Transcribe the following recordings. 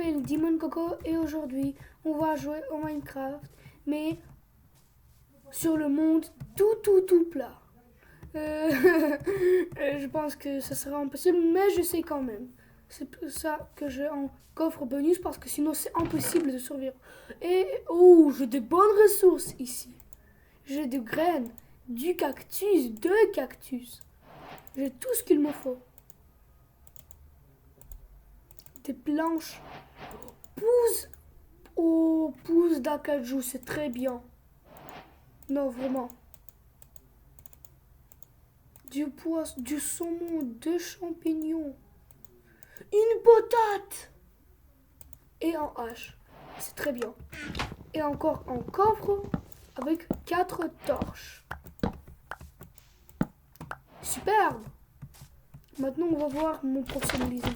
m'appelle Dimon Coco et aujourd'hui on va jouer au Minecraft, mais sur le monde tout plat. Je pense que ça sera impossible, mais je sais quand même. C'est pour ça que j'ai un coffre bonus parce que sinon c'est impossible de survivre. Et oh, j'ai de bonnes ressources ici. J'ai des graines, du cactus, deux cactus. J'ai tout ce qu'il me faut. Des planches. Pousse. Oh, pousse d'acajou, c'est très bien. Non, vraiment. Du poisson, du saumon, deux champignons. Une patate. Et un hache. C'est très bien. Et encore un coffre avec 4 torches. Superbe. Maintenant, on va voir mon professionnalisme.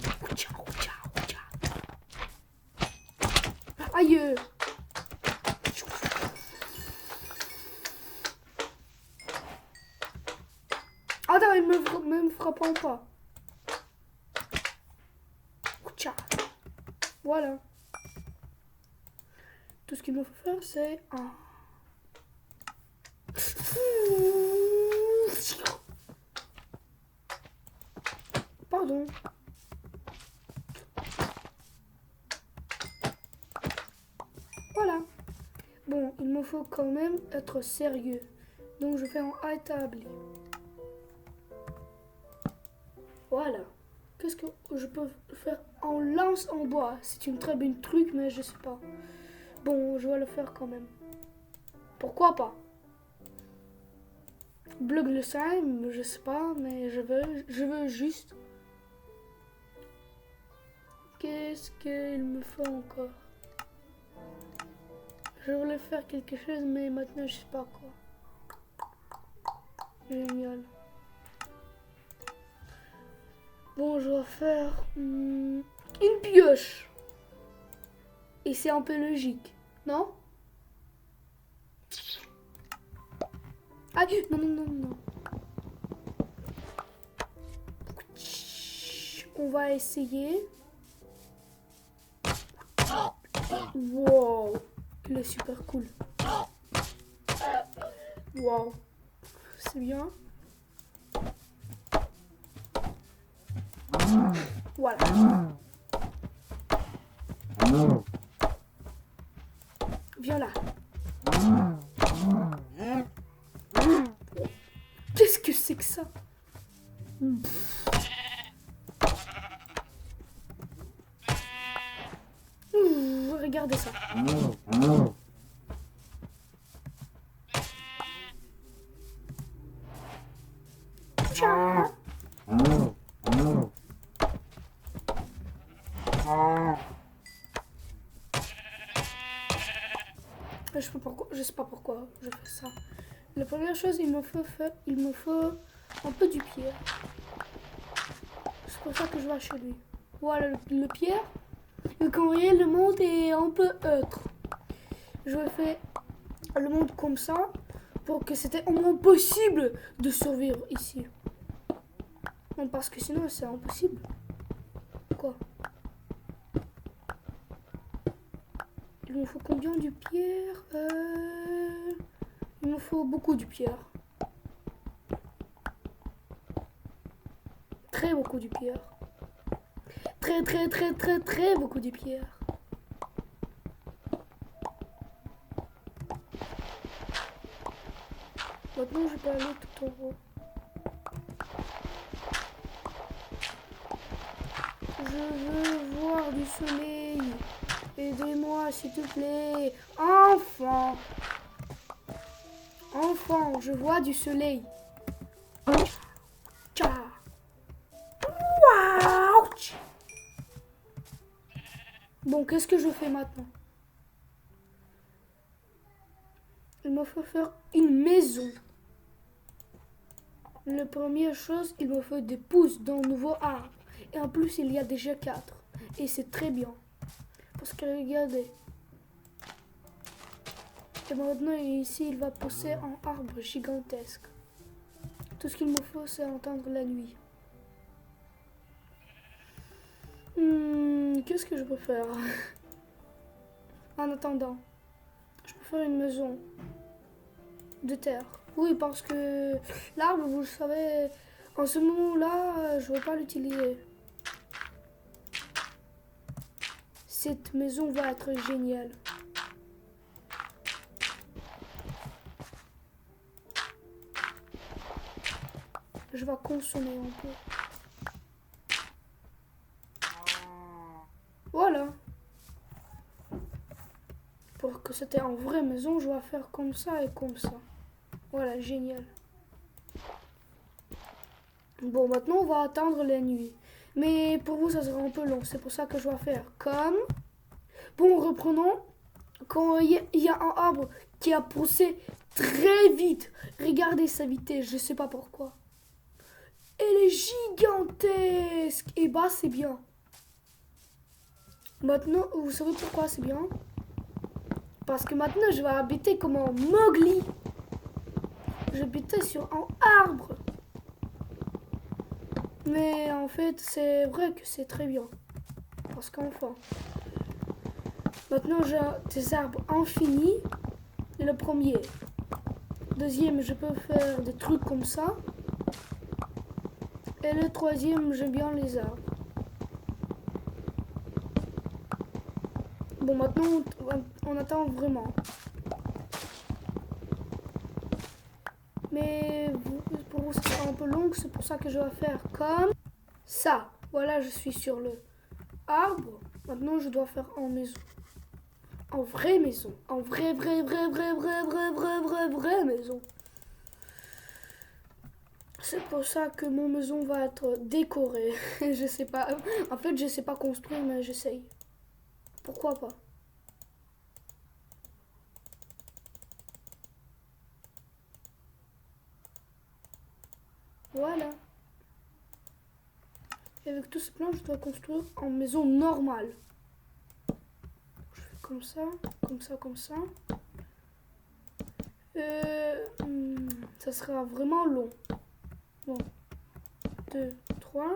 Aïe. Attends, il me frappant pas. Voilà. Tout ce qu'il me faut faire, c'est un... Pardon. Voilà. Bon, il me faut quand même être sérieux. Donc je fais un établi. Voilà. Qu'est-ce que je peux faire en lance en bois? C'est une très bonne truc, mais je sais pas. Bon, je vais le faire quand même. Pourquoi pas? Bloc le slime, je sais pas, mais je veux juste. Qu'est-ce qu'il me faut encore? Je voulais faire quelque chose, mais maintenant je sais pas quoi. Génial. Bon, je vais faire une pioche. Et c'est un peu logique, non? Ah, non. On va essayer. Wow, il est super cool. Wow, c'est bien. Voilà. Viens là. Qu'est-ce que c'est que ça? Regardez ça. Je sais pas pourquoi je fais ça. La première chose, il me faut un peu du pierre. C'est pour ça que je vais chez lui. Voilà le pierre. Et quand vous voyez, le monde est un peu autre. Je vais faire le monde comme ça pour que c'était au moins possible de survivre ici. Non, parce que sinon c'est impossible. Quoi? Il me faut combien de pierre? Il me faut beaucoup de pierre. Très beaucoup de pierre. Très beaucoup de pierre. Maintenant je peux aller tout en haut. Je veux voir du soleil. Aidez-moi s'il te plaît. Enfin, je vois du soleil. Bon, qu'est-ce que je fais maintenant? Il me faut faire une maison. La première chose, il me faut des pousses d'un nouveau arbre. Et en plus, il y a déjà 4. Et c'est très bien. Parce que regardez. Et maintenant, ici, il va pousser un arbre gigantesque. Tout ce qu'il me faut, c'est entendre la nuit. Qu'est-ce que je peux faire? En attendant, je peux faire une maison de terre. Oui, parce que l'arbre, vous le savez, en ce moment-là, je ne veux pas l'utiliser. Cette maison va être géniale. Je vais consommer un peu. Voilà. Pour que c'était en vraie maison, je vais faire comme ça et comme ça. Voilà, génial. Bon, maintenant, on va attendre la nuit. Mais pour vous, ça sera un peu long. C'est pour ça que je vais faire comme... Bon, reprenons. Quand il y a un arbre qui a poussé très vite. Regardez sa vitesse, je ne sais pas pourquoi. Elle est gigantesque. Et bah, c'est bien. Maintenant, vous savez pourquoi c'est bien? Parce que maintenant, je vais habiter comme un Mowgli. J'habitais sur un arbre. Mais en fait, c'est vrai que c'est très bien. Parce qu'enfin, maintenant j'ai des arbres infinis. Et le premier. Deuxième, je peux faire des trucs comme ça. Et le troisième, j'aime bien les arbres. Bon, maintenant, on attend vraiment. Mais pour vous, c'est un peu long. C'est pour ça que je vais faire comme ça. Voilà, je suis sur le arbre. Maintenant, je dois faire en maison. En vraie maison. En vraie maison. C'est pour ça que mon maison va être décorée. Je sais pas. En fait, je sais pas construire, mais j'essaye. Pourquoi pas? Voilà. Et avec tout ce plan, je dois construire en maison normale. Je fais comme ça, comme ça, comme ça. Ça sera vraiment long. Bon. 2, 3.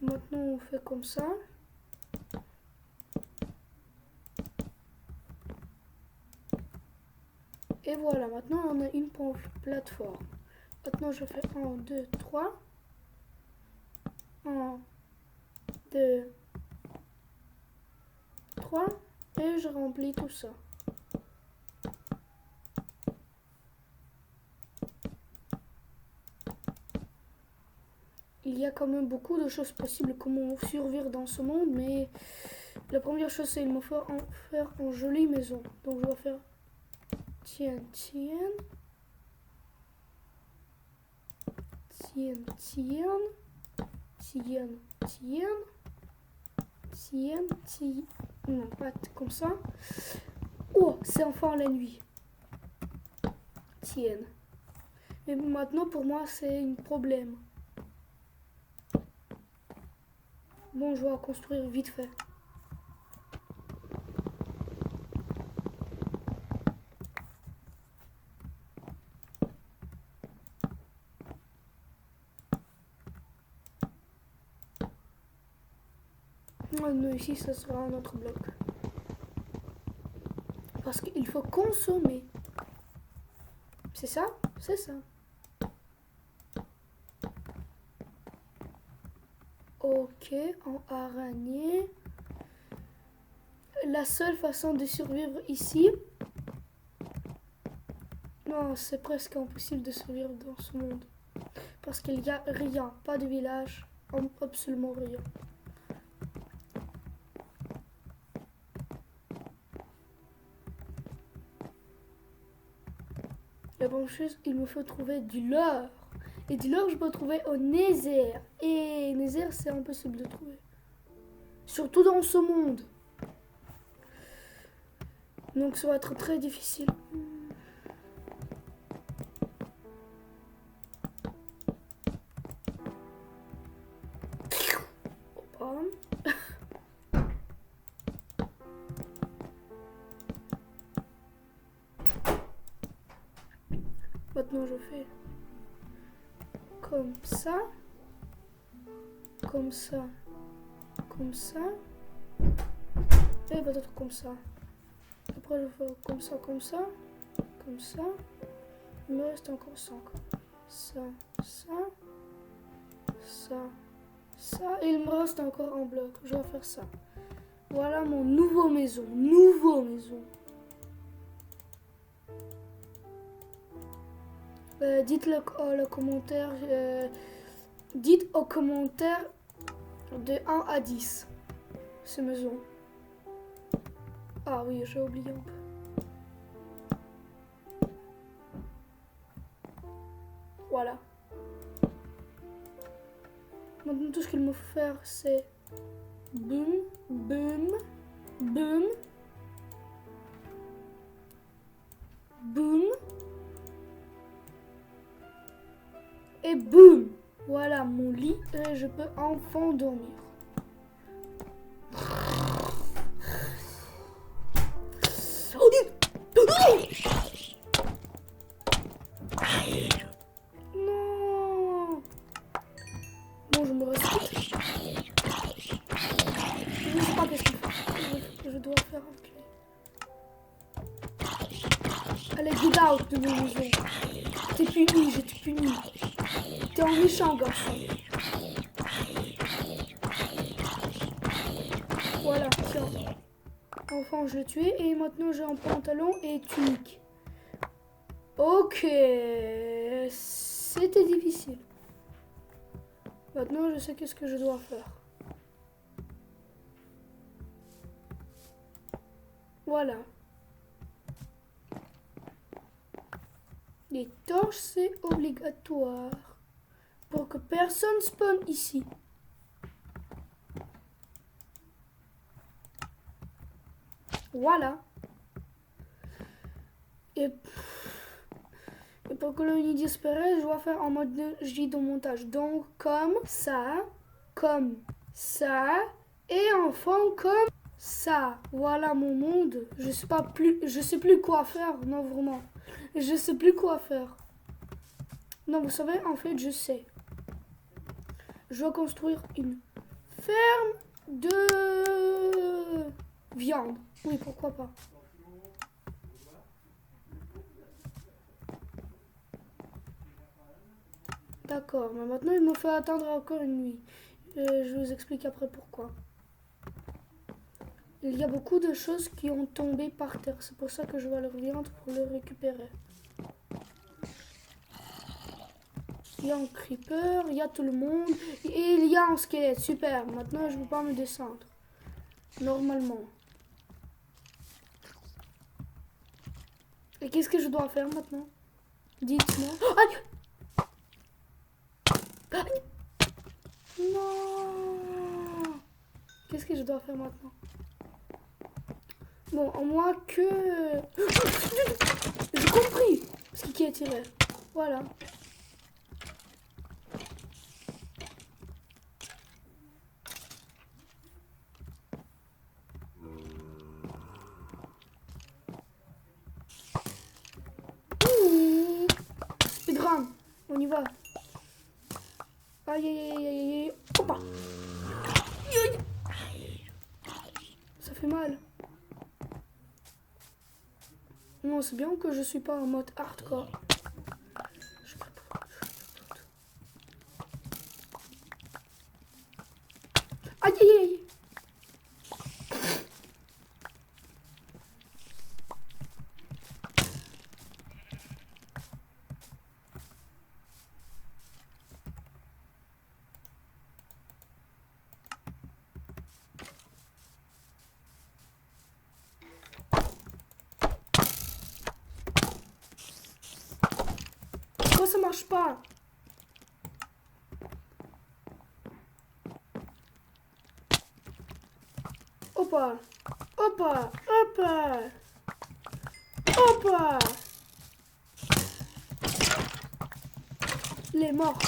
Maintenant, on fait comme ça. Et voilà, maintenant on a une plateforme. Maintenant, je fais 1, 2, 3. 1, 2, 3. Et je remplis tout ça. Il y a quand même beaucoup de choses possibles comment survivre dans ce monde, mais la première chose, c'est qu'il me faut faire une jolie maison. Donc je vais faire tiens, tiens, tiens, tiens, tiens, tiens, tiens, tiens. Non, pas comme ça. Oh, c'est enfin la nuit. Tiens. Mais maintenant, pour moi, c'est un problème. Bon, je vais construire vite fait. Nous, ici, ce sera un autre bloc. Parce qu'il faut consommer. C'est ça? C'est ça. Ok, en araignée. La seule façon de survivre ici... Non, c'est presque impossible de survivre dans ce monde. Parce qu'il n'y a rien. Pas de village. Absolument rien. La bonne chose, il me faut trouver du leurre. Et du leurre, je peux trouver au Nether. Et Nether, c'est impossible de trouver. Surtout dans ce monde. Donc ça va être très difficile. maintenant je fais comme ça, comme ça, comme ça, et peut-être comme ça. Après je vais faire comme ça, comme ça, comme ça. Il me reste encore 5. Ça, ça, ça, ça, et il me reste encore un bloc. Je vais faire ça. Voilà mon nouveau maison. Dites-le le commentaire. Dites au commentaire de 1 à 10. Ces maisons. Ah oui, j'ai oublié un peu. Voilà. Maintenant, tout ce qu'il me faut faire, c'est boum, boum, boum, boum et boum. Voilà mon lit et je peux enfin dormir. Non. Bon, je me respecte. Je ne sais pas qu'est-ce que je dois faire avec lui. Allez, get out de ma maison. T'es puni, je t'ai puni. T'es un méchant garçon. Voilà, tiens. Enfin, je l'ai tué et maintenant j'ai un pantalon et tunique. Ok, c'était difficile. Maintenant, je sais qu'est-ce que je dois faire. Voilà. Les torches, c'est obligatoire. Pour que personne spawn ici. Voilà. Et pour que le nid disparaisse, je dois faire en mode de montage. Donc, comme ça, et enfin comme ça. Voilà mon monde. Je sais plus quoi faire. Non, vraiment. Je sais plus quoi faire. Non, vous savez, en fait, je sais. Je vais construire une ferme de viande. Oui, pourquoi pas. D'accord, mais maintenant il me faut attendre encore une nuit. Je vous explique après pourquoi. Il y a beaucoup de choses qui ont tombé par terre. C'est pour ça que je vais leur viande pour le récupérer. Il y a un creeper, il y a tout le monde. Et il y a un squelette. Super. Maintenant, je ne peux pas me descendre. Normalement. Et qu'est-ce que je dois faire maintenant? Dites-moi. Aïe! Aïe! Non! Qu'est-ce que je dois faire maintenant? Bon, en moins que... J'ai compris ce qui a tiré. Voilà. Speedrun, on y va. Aïe aïe aïe aïe aïe. Hoppa. Ça fait mal. Non, c'est bien que je suis pas en mode hardcore. Aïe aïe aïe. Pourquoi ça marche pas? Hoppa. Hoppa. Hoppa. Hoppa. Les morts.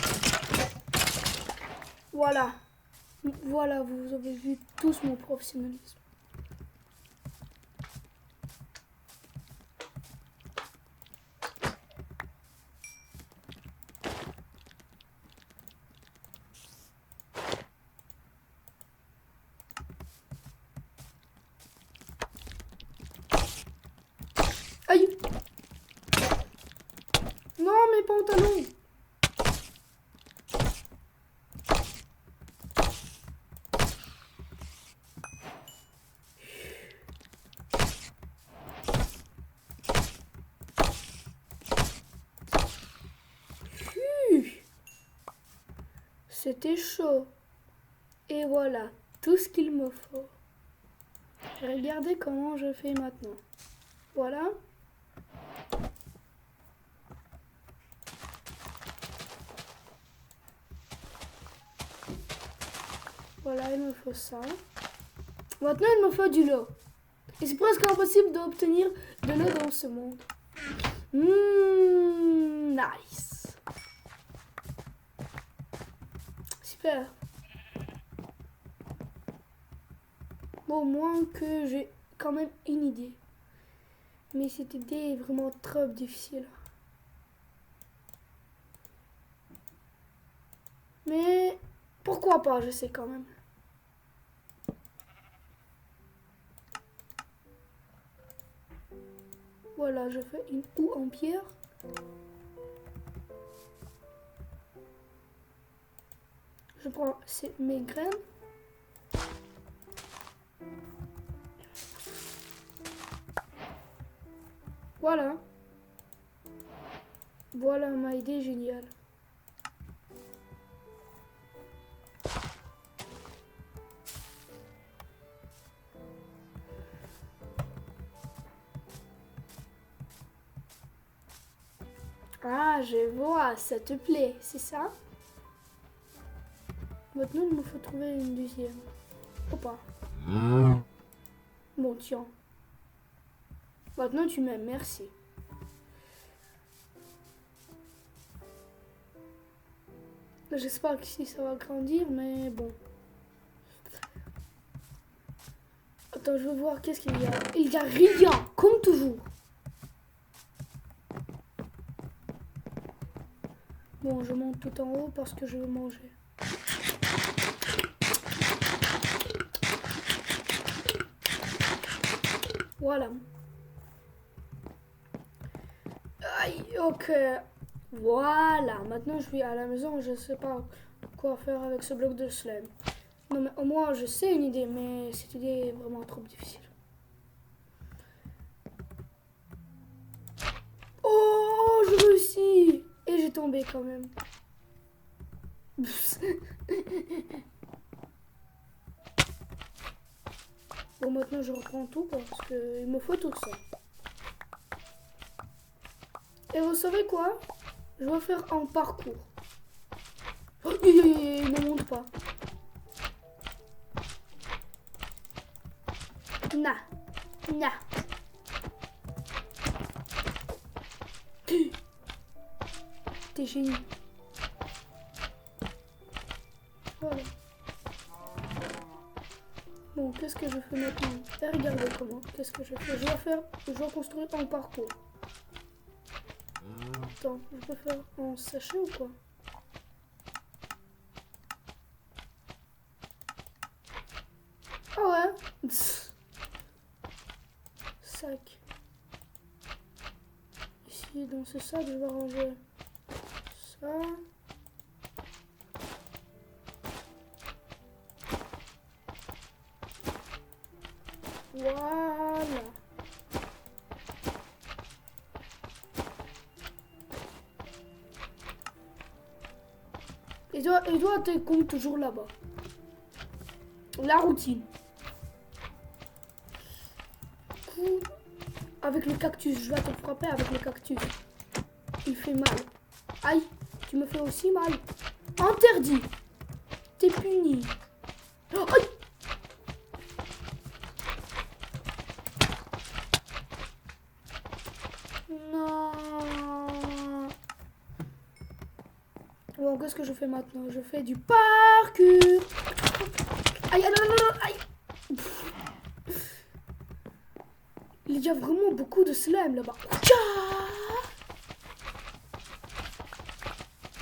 Voilà. Voilà, vous avez vu tous mon professionnalisme. pantalon. C'était chaud. Et voilà, tout ce qu'il me faut. Regardez comment je fais maintenant. Voilà. Voilà, il me faut ça. Maintenant, il me faut du lot. Et c'est presque impossible d'obtenir de l'eau dans ce monde. Nice. Super. Bon, au moins que j'ai quand même une idée. Mais cette idée est vraiment trop difficile. Mais pourquoi pas, je sais quand même. Voilà, je fais une houe en pierre. Je prends mes graines. Voilà. Voilà ma idée géniale. Ah, je vois, ça te plaît, c'est ça? Maintenant, il me faut trouver une deuxième. Ou pas? Bon, tiens. Maintenant, tu m'aimes, merci. J'espère que si ça va grandir, mais bon. Attends, je veux voir qu'est-ce qu'il y a. Il y a rien, comme toujours. Bon, je monte tout en haut parce que je veux manger. Voilà. Aïe, ok. Voilà. Maintenant, je vais à la maison. Je ne sais pas quoi faire avec ce bloc de slime. Non, mais au moins, je sais une idée, mais cette idée est vraiment trop difficile. Oh, je réussis. Et j'ai tombé quand même. Bon, maintenant, je reprends tout parce qu'il me faut tout ça. Et vous savez quoi? Je vais faire un parcours. Oh, il ne monte pas. Na. Na. T'es génie. Voilà. Bon, qu'est-ce que je fais maintenant? Et regardez comment. Qu'est-ce que je fais? Je dois construire un parcours. Attends, je peux faire en sachet ou quoi? Ah ouais. Sac. Ici, dans ce sac, je vais ranger ça. Voilà. Il doit être comme toujours là-bas. La routine. Avec le cactus, je vais te frapper avec le cactus. Il fait mal. Aïe, tu me fais aussi mal. Interdit. T'es puni. Oh, aïe. Non. Bon, qu'est-ce que je fais maintenant? Je fais du parkour. Aïe, aïe, aïe, aïe. Il y a vraiment beaucoup de slime là-bas.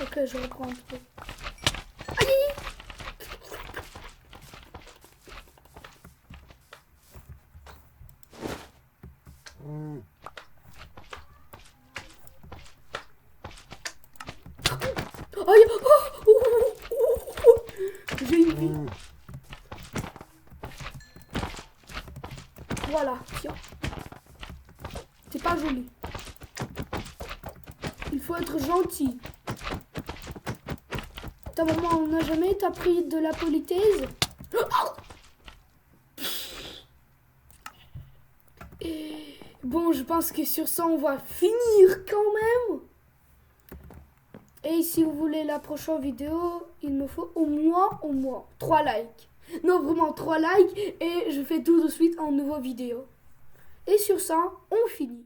Ok, je reprends un peu. Aïe. Aïe. J'ai une vie. Voilà, tiens. C'est pas joli. Il faut être gentil. Ta maman n'a jamais appris de la politesse? Et bon, je pense que sur ça, on va finir quand même. Et si vous voulez la prochaine vidéo, il me faut au moins 3 likes. Non, vraiment 3 likes et je fais tout de suite en nouvelle vidéo. Et sur ça, on finit.